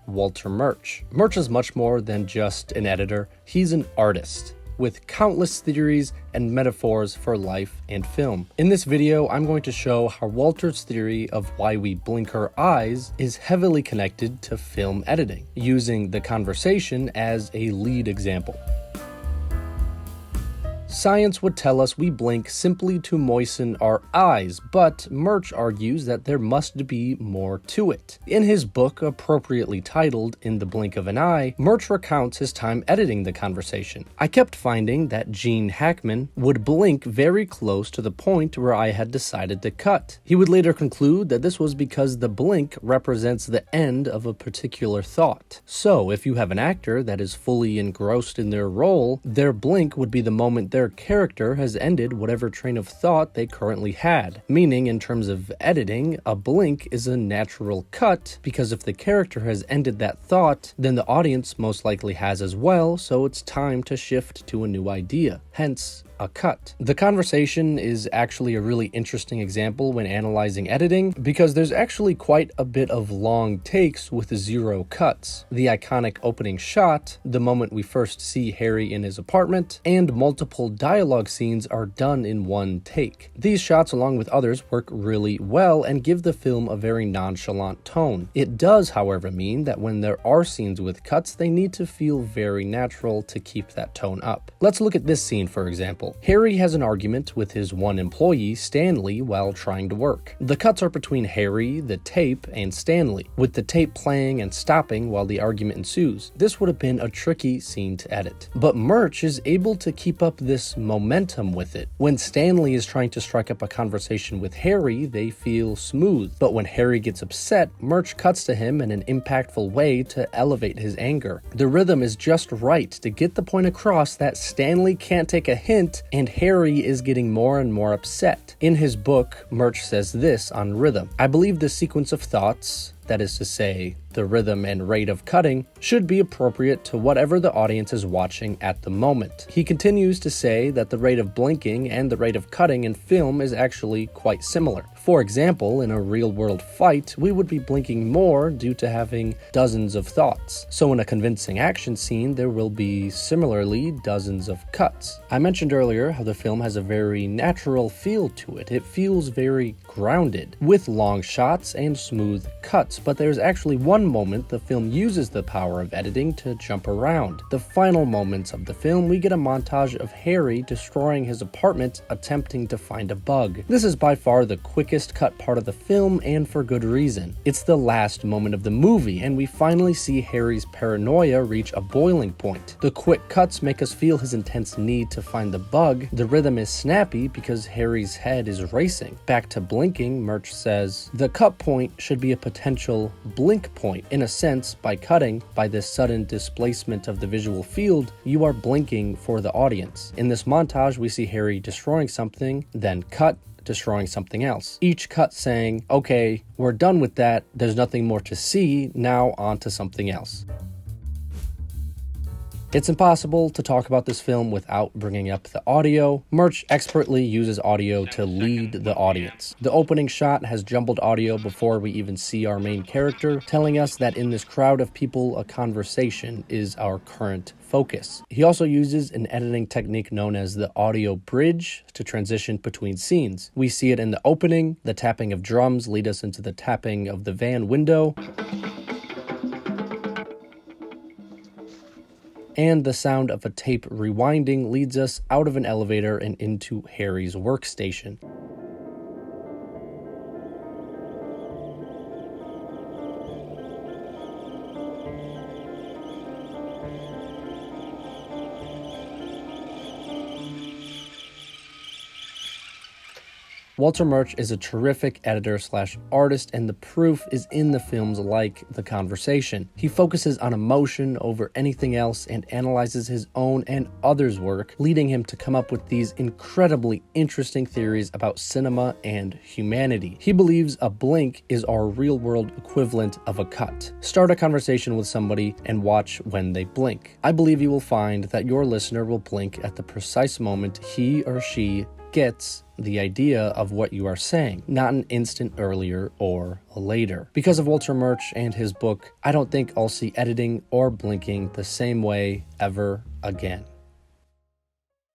Walter Murch. Murch is much more than just an editor. He's an artist with countless theories and metaphors for life and film. In this video, I'm going to show how Walter's theory of why we blink our eyes is heavily connected to film editing, using the conversation as a lead example. Science would tell us we blink simply to moisten our eyes, but Murch argues that there must be more to it. In his book, appropriately titled In the Blink of an Eye, Murch recounts his time editing the conversation. I kept finding that Gene Hackman would blink very close to the point where I had decided to cut. He would later conclude that this was because the blink represents the end of a particular thought. So, if you have an actor that is fully engrossed in their role, their blink would be the moment their character has ended whatever train of thought they currently had. Meaning, in terms of editing, a blink is a natural cut, because if the character has ended that thought, then the audience most likely has as well, so it's time to shift to a new idea. Hence, a cut. The conversation is actually a really interesting example when analyzing editing, because there's actually quite a bit of long takes with 0 cuts. The iconic opening shot, the moment we first see Harry in his apartment, and multiple dialogue scenes are done in one take. These shots, along with others, work really well and give the film a very nonchalant tone. It does, however, mean that when there are scenes with cuts, they need to feel very natural to keep that tone up. Let's look at this scene, for example. Harry has an argument with his one employee, Stanley, while trying to work. The cuts are between Harry, the tape, and Stanley, with the tape playing and stopping while the argument ensues. This would have been a tricky scene to edit. But Murch is able to keep up this momentum with it. When Stanley is trying to strike up a conversation with Harry, they feel smooth. But when Harry gets upset, Murch cuts to him in an impactful way to elevate his anger. The rhythm is just right to get the point across that Stanley can't take a hint and Harry is getting more and more upset. In his book, Murch says this on rhythm: "I believe the sequence of thoughts, that is to say, the rhythm and rate of cutting, should be appropriate to whatever the audience is watching at the moment." He continues to say that the rate of blinking and the rate of cutting in film is actually quite similar. For example, in a real-world fight, we would be blinking more due to having dozens of thoughts. So in a convincing action scene, there will be similarly dozens of cuts. I mentioned earlier how the film has a very natural feel to it. It feels very grounded, with long shots and smooth cuts, but there's actually one moment the film uses the power of editing to jump around. The final moments of the film, we get a montage of Harry destroying his apartment, attempting to find a bug. This is by far the quickest cut part of the film, and for good reason. It's the last moment of the movie, and we finally see Harry's paranoia reach a boiling point. The quick cuts make us feel his intense need to find the bug. The rhythm is snappy because Harry's head is racing. Back to blinking, Murch says, "The cut point should be a potential blink point. In a sense, by cutting, by this sudden displacement of the visual field, you are blinking for the audience." In this montage, we see Harry destroying something, then cut, destroying something else. Each cut saying, "Okay, we're done with that, there's nothing more to see, now on to something else." It's impossible to talk about this film without bringing up the audio. Murch expertly uses audio to lead the audience. The opening shot has jumbled audio before we even see our main character, telling us that in this crowd of people, a conversation is our current focus. He also uses an editing technique known as the audio bridge to transition between scenes. We see it in the opening. The tapping of drums lead us into the tapping of the van window, and the sound of a tape rewinding leads us out of an elevator and into Harry's workstation. Walter Murch is a terrific editor/artist, and the proof is in the films like The Conversation. He focuses on emotion over anything else and analyzes his own and others' work, leading him to come up with these incredibly interesting theories about cinema and humanity. He believes a blink is our real-world equivalent of a cut. Start a conversation with somebody and watch when they blink. I believe you will find that your listener will blink at the precise moment he or she gets the idea of what you are saying, not an instant earlier or later. Because of Walter Murch and his book, I don't think I'll see editing or blinking the same way ever again.